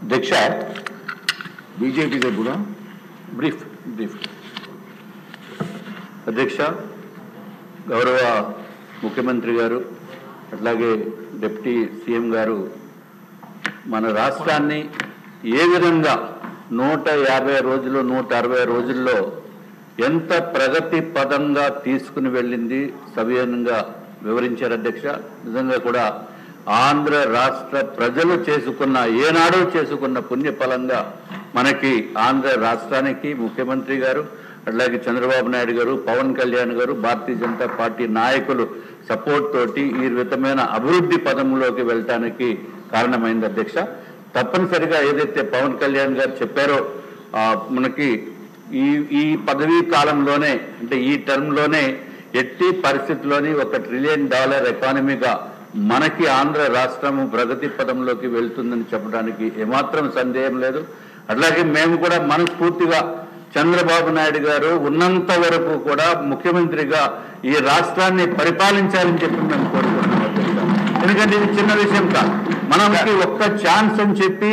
అధ్యక్ష బీజేపీ సభ్యుడు బ్రీఫ్ అధ్యక్ష, గౌరవ ముఖ్యమంత్రి గారు అట్లాగే డిప్యూటీ సీఎం గారు మన రాష్ట్రాన్ని ఏ విధంగా 150 రోజులు 160 రోజుల్లో ఎంత ప్రగతి పదంగా తీసుకుని వెళ్ళింది సవివరంగా వివరించారు అధ్యక్ష. నిజంగా కూడా ఆంధ్ర రాష్ట్ర ప్రజలు ఏనాడో చేసుకున్న పుణ్యఫలంగా మనకి ఆంధ్ర రాష్ట్రానికి ముఖ్యమంత్రి గారు అట్లాగే చంద్రబాబు నాయుడు గారు, పవన్ కళ్యాణ్ గారు, భారతీయ జనతా పార్టీ నాయకులు సపోర్ట్ తోటి ఈ విధమైన అభివృద్ధి పదంలోకి వెళ్ళటానికి కారణమైంది అధ్యక్ష. తప్పనిసరిగా ఏదైతే పవన్ కళ్యాణ్ గారు చెప్పారో మనకి ఈ పదవీ కాలంలోనే అంటే ఈ టర్మ్లోనే ఎట్టి పరిస్థితుల్లోని $1 ట్రిలియన్ ఎకానమీగా మనకి ఆంధ్ర రాష్ట్రము ప్రగతి పదంలోకి వెళ్తుందని చెప్పడానికి ఏమాత్రం సందేహం లేదు. అట్లాగే మేము కూడా మనస్ఫూర్తిగా చంద్రబాబు నాయుడు గారు ఉన్నంత వరకు కూడా ముఖ్యమంత్రిగా ఈ రాష్ట్రాన్ని పరిపాలించాలని చెప్పి మేము కోరుకుంటున్నాం. ఎందుకంటే ఇది చిన్న విషయం కాదు. మనకి ఒక్క ఛాన్స్ అని చెప్పి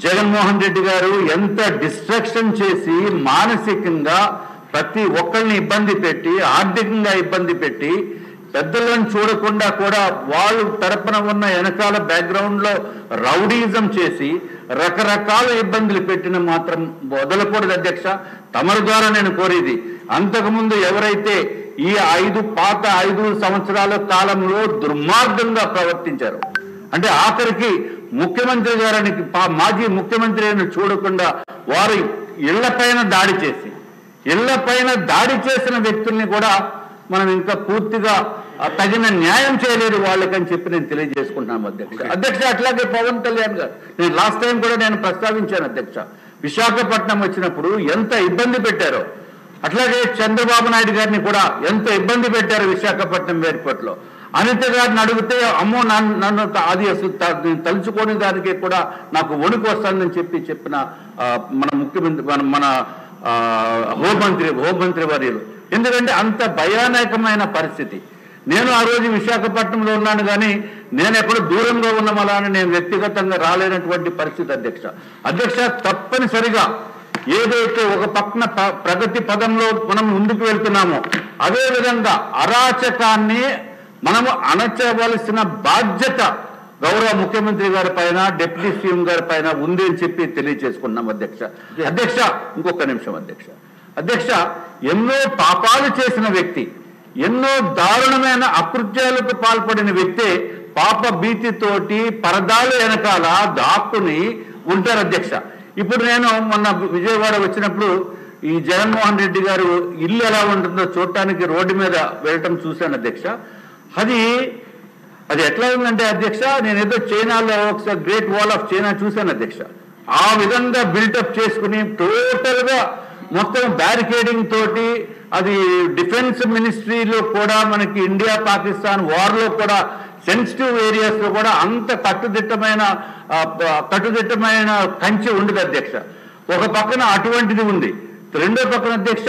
జగన్మోహన్ రెడ్డి గారు ఎంత డిస్ట్రక్షన్ చేసి మానసికంగా ప్రతి ఒక్కరిని ఇబ్బంది పెట్టి ఆర్థికంగా ఇబ్బంది పెట్టి పెద్దలను చూడకుండా కూడా వాళ్ళు తరపున ఉన్న వెనకాల బ్యాక్గ్రౌండ్లో రౌడీజం చేసి రకరకాల ఇబ్బందులు పెట్టిన మాత్రం వదలకూడదు అధ్యక్ష. తమరి ద్వారా నేను కోరేది, అంతకుముందు ఎవరైతే ఈ 5 సంవత్సరాల కాలంలో దుర్మార్గంగా ప్రవర్తించారు అంటే ఆఖరికి ముఖ్యమంత్రి గారికి మాజీ ముఖ్యమంత్రి చూడకుండా వారు ఇళ్లపైన దాడి చేసిన వ్యక్తుల్ని కూడా మనం ఇంకా పూర్తిగా తగిన న్యాయం చేయలేదు వాళ్ళకని చెప్పి నేను తెలియజేసుకుంటున్నాను అధ్యక్ష. అట్లాగే పవన్ కళ్యాణ్ గారు నేను లాస్ట్ టైం కూడా నేను ప్రస్తావించాను అధ్యక్ష. విశాఖపట్నం వచ్చినప్పుడు ఎంత ఇబ్బంది పెట్టారో, అట్లాగే చంద్రబాబు నాయుడు గారిని కూడా ఎంత ఇబ్బంది పెట్టారు విశాఖపట్నం ఎయిర్పోర్ట్లో. అనిత గారిని అడిగితే అమ్మో నన్ను అది అసలు తలుచుకోని దానికి కూడా నాకు వణుకు వస్తుందని చెప్పిన మన ముఖ్యమంత్రి మన హోంమంత్రి వర్యులు. ఎందుకంటే అంత భయానకమైన పరిస్థితి. నేను ఆ రోజు విశాఖపట్నంలో ఉన్నాను కానీ నేను ఎక్కడ దూరంగా ఉన్నామని నేను వ్యక్తిగతంగా రాలేనటువంటి పరిస్థితి అధ్యక్ష. తప్పనిసరిగా ఏదైతే ఒక పక్కన ప్రగతి పదంలో మనం ముందుకు వెళ్తున్నామో అదేవిధంగా అరాచకాన్ని మనము అణచవలసిన బాధ్యత గౌరవ ముఖ్యమంత్రి గారి పైన డిప్యూటీ సీఎం గారి పైన ఉంది అని చెప్పి తెలియజేసుకున్నాం అధ్యక్ష. ఇంకొక నిమిషం అధ్యక్ష, ఎన్నో పాపాలు చేసిన వ్యక్తి, ఎన్నో దారుణమైన అకృత్యాలకు పాల్పడిన వ్యక్తే పాప భీతితోటి పరదాల వెనకాల దాక్కుని ఉంటారు అధ్యక్ష. ఇప్పుడు నేను మొన్న విజయవాడ వచ్చినప్పుడు ఈ జగన్మోహన్ రెడ్డి గారు ఇల్లు ఎలా ఉంటుందో చూడటానికి రోడ్డు మీద వెళ్ళటం చూశాను అధ్యక్ష. అది ఎట్లా ఉందంటే అధ్యక్ష, నేను ఏదో చైనాలో ఒకసారి గ్రేట్ వాల్ ఆఫ్ చైనా చూశాను అధ్యక్ష. ఆ విధంగా బిల్డప్ చేసుకుని టోటల్గా మొత్తం బ్యారికేడింగ్ తోటి అది డిఫెన్స్ మినిస్ట్రీలో కూడా మనకి ఇండియా పాకిస్తాన్ వార్లో కూడా సెన్సిటివ్ ఏరియాస్లో కూడా అంత కట్టుదిట్టమైన కంచె ఉండదు అధ్యక్ష. ఒక పక్కన అటువంటిది ఉంది. రెండో పక్కన అధ్యక్ష,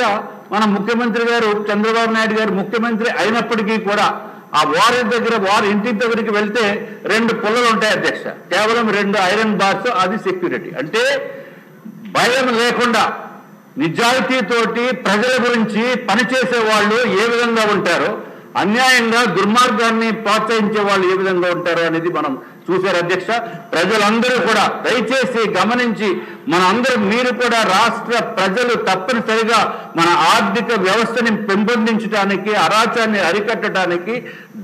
మన ముఖ్యమంత్రి గారు చంద్రబాబు నాయుడు గారు ముఖ్యమంత్రి అయినప్పటికీ కూడా ఆ వారి ఇంటి దగ్గరికి వెళ్తే 2 పుల్లలు ఉంటాయి అధ్యక్ష. కేవలం 2 ఐరన్ బార్స్, అది సెక్యూరిటీ. అంటే భయం లేకుండా నిజాయితీతోటి ప్రజల గురించి పనిచేసే వాళ్ళు ఏ విధంగా ఉంటారో, అన్యాయంగా దుర్మార్గాన్ని ప్రోత్సహించే వాళ్ళు ఏ విధంగా ఉంటారో అనేది మనం చూశారు అధ్యక్ష. ప్రజలందరూ కూడా దయచేసి గమనించి మీరు కూడా రాష్ట్ర ప్రజలు తప్పనిసరిగా మన ఆర్థిక వ్యవస్థని పెంపొందించడానికి, అరాచాన్ని అరికట్టడానికి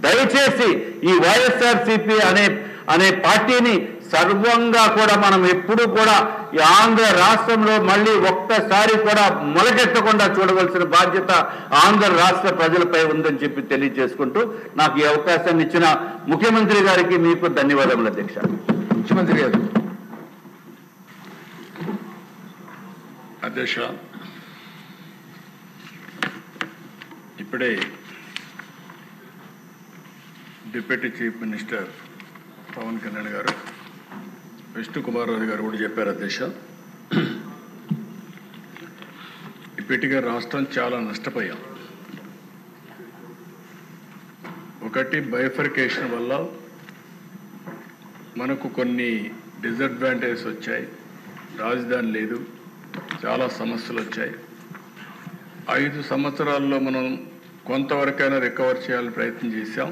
దయచేసి ఈ వైఎస్ఆర్సీపీ అనే పార్టీని సర్వంగా కూడా మనం ఎప్పుడు కూడా ఈ ఆంధ్ర రాష్ట్రంలో మళ్ళీ ఒక్కసారి కూడా మొలకెత్తకుండా చూడవలసిన బాధ్యత ఆంధ్ర రాష్ట్ర ప్రజలపై ఉందని చెప్పి తెలియజేసుకుంటూ నాకు ఈ అవకాశాన్ని ఇచ్చిన ముఖ్యమంత్రి గారికి మీకు ధన్యవాదములు అధ్యక్ష. ముఖ్యమంత్రి గారు. అధ్యక్ష, ఇప్పుడే deputy chief minister Pawan Kalyan గారు, విష్ణు కుమార్ రాజు గారు కూడా చెప్పారు అధ్యక్ష. ఇప్పటిగా రాష్ట్రం చాలా నష్టపోయాం. ఒకటి బైఫర్కేషన్ వల్ల మనకు కొన్ని డిసడ్వాంటేజెస్ వచ్చాయి, రాజధాని లేదు, చాలా సమస్యలు వచ్చాయి. 5 సంవత్సరాల్లో మనం కొంతవరకైనా రికవర్ చేయాలని ప్రయత్నం చేశాం.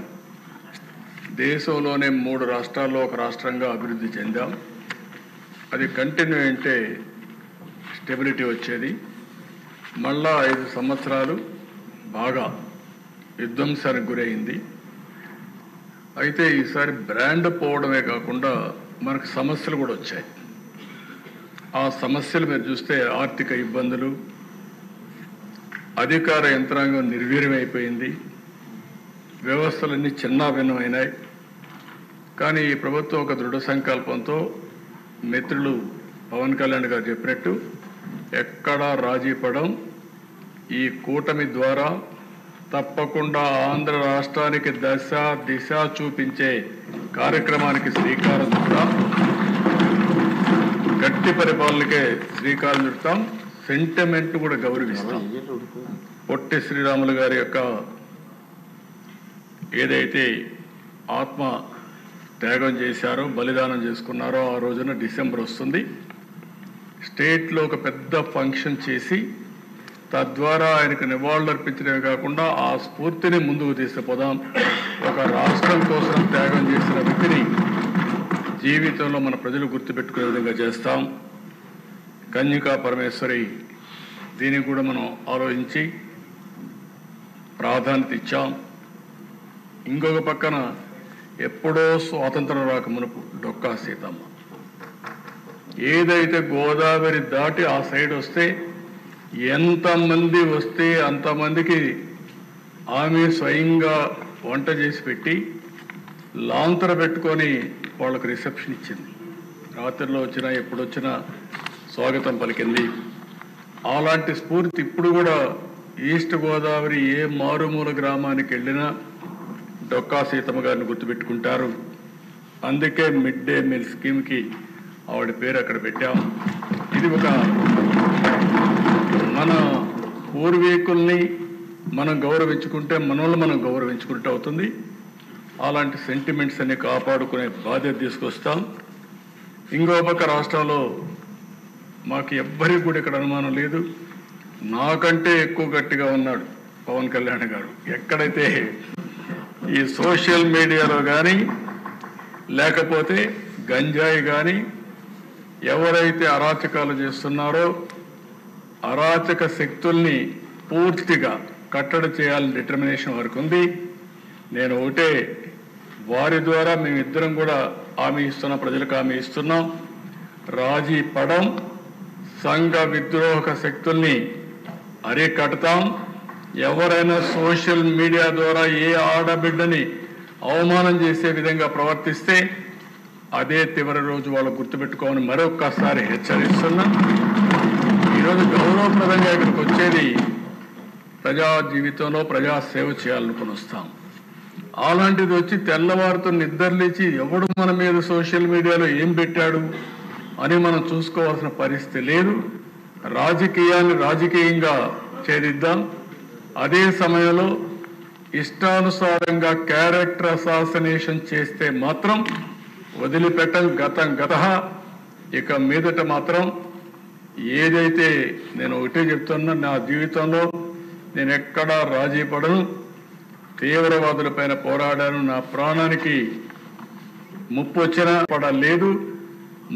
దేశంలోనే 3 రాష్ట్రాల్లో ఒక రాష్ట్రంగా అభివృద్ధి చెందాం. అది కంటిన్యూ అంటే స్టెబిలిటీ వచ్చేది. మళ్ళా 5 సంవత్సరాలు బాగా విధ్వంసానికి గురైంది. అయితే ఈసారి బ్రాండ్ పోవడమే కాకుండా మనకు సమస్యలు కూడా వచ్చాయి. ఆ సమస్యలు మీరు చూస్తే ఆర్థిక ఇబ్బందులు, అధికార యంత్రాంగం నిర్వీర్యమైపోయింది, వ్యవస్థలన్నీ చిన్నాభిన్నమైనాయి. కానీ ఈ ప్రభుత్వం ఒక దృఢ సంకల్పంతో మిత్రులు పవన్ కళ్యాణ్ గారు చెప్పినట్టు ఎక్కడా రాజీ పడం, ఈ కూటమి ద్వారా తప్పకుండా ఆంధ్ర రాష్ట్రానికి దశ దిశ చూపించే కార్యక్రమానికి శ్రీకారం చుడతాం, గట్టి పరిపాలనకే శ్రీకారం చుడతాం, సెంటిమెంట్ కూడా గౌరవిస్తాం. పొట్టి శ్రీరాములు గారి యొక్క ఏదైతే ఆత్మ త్యాగం చేశారో, బలిదానం చేసుకున్నారో, ఆ రోజున డిసెంబర్ వస్తుంది. స్టేట్లో ఒక పెద్ద ఫంక్షన్ చేసి తద్వారా ఆయనకు నివాళులు అర్పించడమే కాకుండా ఆ స్ఫూర్తిని ముందుకు తీసుకుపోదాం. ఒక రాష్ట్రం కోసం త్యాగం చేసిన వ్యక్తిని జీవితంలో మన ప్రజలు గుర్తుపెట్టుకునే విధంగా చేస్తాం. కన్యకా పరమేశ్వరి, దీనికి కూడా మనం ఆలోచించి ప్రాధాన్యత ఇచ్చాం. ఇంకొక పక్కన ఎప్పుడో స్వాతంత్రం రాక మునుపు డొక్కా సీతమ్మ ఏదైతే గోదావరి దాటి ఆ సైడ్ వస్తే ఎంతమంది వస్తే అంతమందికి ఆమె స్వయంగా వంట చేసి పెట్టి లాంతర పెట్టుకొని వాళ్ళకు రిసెప్షన్ ఇచ్చింది. రాత్రిలో వచ్చినా ఎప్పుడు వచ్చినా స్వాగతం పలికింది. అలాంటి స్ఫూర్తి ఇప్పుడు కూడా ఈస్ట్ గోదావరి ఏ మారుమూల గ్రామానికి వెళ్ళినా డొక్కా సీతమ్మ గారిని గుర్తుపెట్టుకుంటారు. అందుకే మిడ్ డే మీల్ స్కీమ్కి ఆవిడ పేరు అక్కడ పెట్టాం. ఇది ఒక మన పూర్వీకుల్ని మనం గౌరవించుకుంటే మనల్ని మనం గౌరవించుకుంటే అవుతుంది. అలాంటి సెంటిమెంట్స్ అన్ని కాపాడుకునే బాధ్యత తీసుకొస్తాం. ఇంకో పక్క రాష్ట్రంలో మాకు ఎవ్వరికి కూడా ఇక్కడ అనుమానం లేదు, నాకంటే ఎక్కువ గట్టిగా ఉన్నాడు పవన్ కళ్యాణ్ గారు. ఎక్కడైతే ఈ సోషల్ మీడియాలో కానీ లేకపోతే గంజాయి కానీ ఎవరైతే అరాచకాలు చేస్తున్నారో అరాచక శక్తుల్ని పూర్తిగా కట్టడి చేయాలని డిటర్మినేషన్ వరకు ఉంది. నేను ఒకటే, వారి ద్వారా మేమిద్దరం కూడా హామీ ఇస్తున్నాం, ప్రజలకు హామీ ఇస్తున్నాం, రాజీ పడం, సంఘ విద్రోహక శక్తుల్ని అరికడతాం. ఎవరైనా సోషల్ మీడియా ద్వారా ఏ ఆడబిడ్డని అవమానం చేసే విధంగా ప్రవర్తిస్తే అదే చివరి రోజు వాళ్ళు గుర్తుపెట్టుకోమని మరొక్కసారి హెచ్చరిస్తున్నా. ఈరోజు గౌరవప్రదంగా ఇక్కడికి వచ్చేది ప్రజా జీవితంలో ప్రజాసేవ చేయాలనుకుని వస్తాం. అలాంటిది వచ్చి తెల్లవారితో నిద్రలేచి ఎవడు మన మీద సోషల్ మీడియాలో ఏం పెట్టాడు అని మనం చూసుకోవాల్సిన పరిస్థితి లేదు. రాజకీయాన్ని రాజకీయంగా ఛేదిద్దాం. అదే సమయంలో ఇష్టానుసారంగా క్యారెక్టర్ అసాసినేషన్ చేస్తే మాత్రం వదిలిపెట్టం. గత ఇక మీదట మాత్రం ఏదైతే నేను ఒకటే చెప్తున్నా, నా జీవితంలో నేను ఎక్కడా రాజీ పడను. తీవ్రవాదులపైన పోరాడాను, నా ప్రాణానికి ముప్పు వచ్చినా పడలేదు.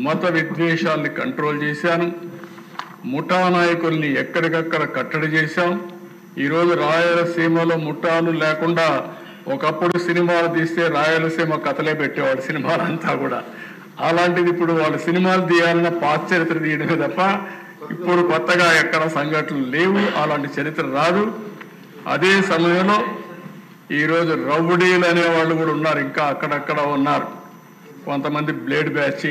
మత విద్వేషాల్ని కంట్రోల్ చేశాను, ముఠా నాయకుల్ని ఎక్కడికక్కడ కట్టడి చేశాం. ఈరోజు రాయలసీమలో ముఠాలు లేకుండా ఒకప్పుడు సినిమాలు తీస్తే రాయలసీమ కథలే పెట్టేవాడు సినిమాలంతా కూడా. అలాంటిది ఇప్పుడు వాళ్ళు సినిమాలు తీయాలన్న పాత చరిత్ర తీయడమే తప్ప ఇప్పుడు కొత్తగా ఎక్కడ సంఘటనలు లేవు, అలాంటి చరిత్ర రాదు. అదే సమయంలో ఈరోజు రౌడీలు అనేవాళ్ళు కూడా ఉన్నారు, ఇంకా అక్కడక్కడ ఉన్నారు. కొంతమంది బ్లేడ్ బ్యాచ్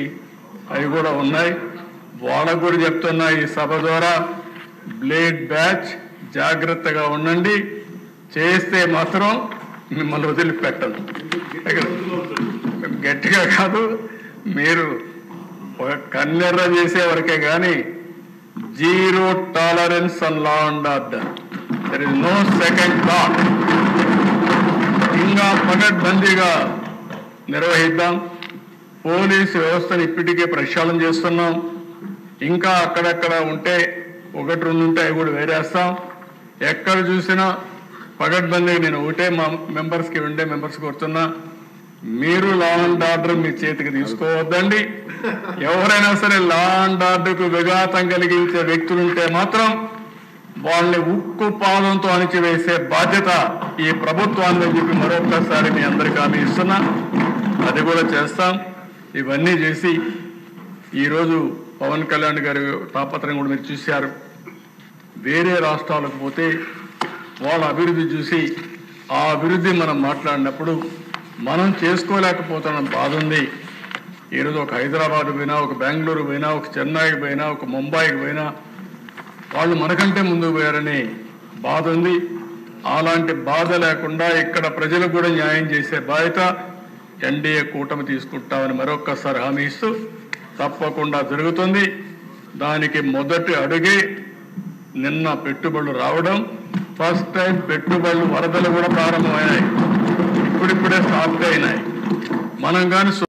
అవి కూడా ఉన్నాయి. వాళ్ళకు కూడా చెప్తున్నా ఈ సభ ద్వారా, బ్లేడ్ బ్యాచ్ జాగ్రత్తగా ఉండండి, చేస్తే మాత్రం మిమ్మల్ని వదిలిపెట్టదు. గట్టిగా కాదు, మీరు ఒక కన్నెర్ర చేసే వరకే కానీ zero tolerance and law and order, there is no second thought. ఇంకా పకడ్బందీగా నిర్వహిద్దాం. పోలీసు వ్యవస్థను ఇప్పటికే ప్రక్షాళన చేస్తున్నాం. ఇంకా అక్కడక్కడ ఉంటే ఒకటి రెండు ఉంటే అవి కూడా వేరేస్తాం. ఎక్కడ చూసినా పగడ్బందీ నేను ఒకటే మా మెంబర్స్కి ఉండే మెంబర్స్ కోరుతున్నా, మీరు లా అండ్ ఆర్డర్ మీ చేతికి తీసుకోవద్దండి. ఎవరైనా సరే లా అండ్ ఆర్డర్కు విఘాతం కలిగించే వ్యక్తులుంటే మాత్రం వాళ్ళని ఉక్కు పాదంతో అణిచివేసే బాధ్యత ఈ ప్రభుత్వాన్ని చెప్పి మరొకసారి మీ అందరికీ హామీ ఇస్తున్నా. అది కూడా చేస్తాం. ఇవన్నీ చేసి ఈరోజు పవన్ కళ్యాణ్ గారి తాపత్రయం కూడా మీరు చూశారు. వేరే రాష్ట్రాలకు పోతే వాళ్ళ అభివృద్ధి చూసి ఆ అభివృద్ధి మనం మాట్లాడినప్పుడు మనం చేసుకోలేకపోతున్న బాధ ఉంది. ఈరోజు ఒక హైదరాబాద్ పోయినా, ఒక బెంగళూరు పోయినా, ఒక చెన్నైకి పోయినా, ఒక ముంబైకి పోయినా వాళ్ళు మనకంటే ముందుకు పోయారని బాధ ఉంది. అలాంటి బాధ లేకుండా ఇక్కడ ప్రజలకు కూడా న్యాయం చేసే బాధ్యత ఎన్డీఏ కూటమి తీసుకుంటామని మరొక్కసారి హామీ ఇస్తూ తప్పకుండా జరుగుతుంది. దానికి మొదటి అడుగే నిన్న పెట్టుబడులు రావడం. ఫస్ట్ టైం పెట్టుబడులు వరదలు కూడా ప్రారంభమైనాయి, ఇప్పుడిప్పుడే స్టార్ట్ అయినాయి. మనం కానీ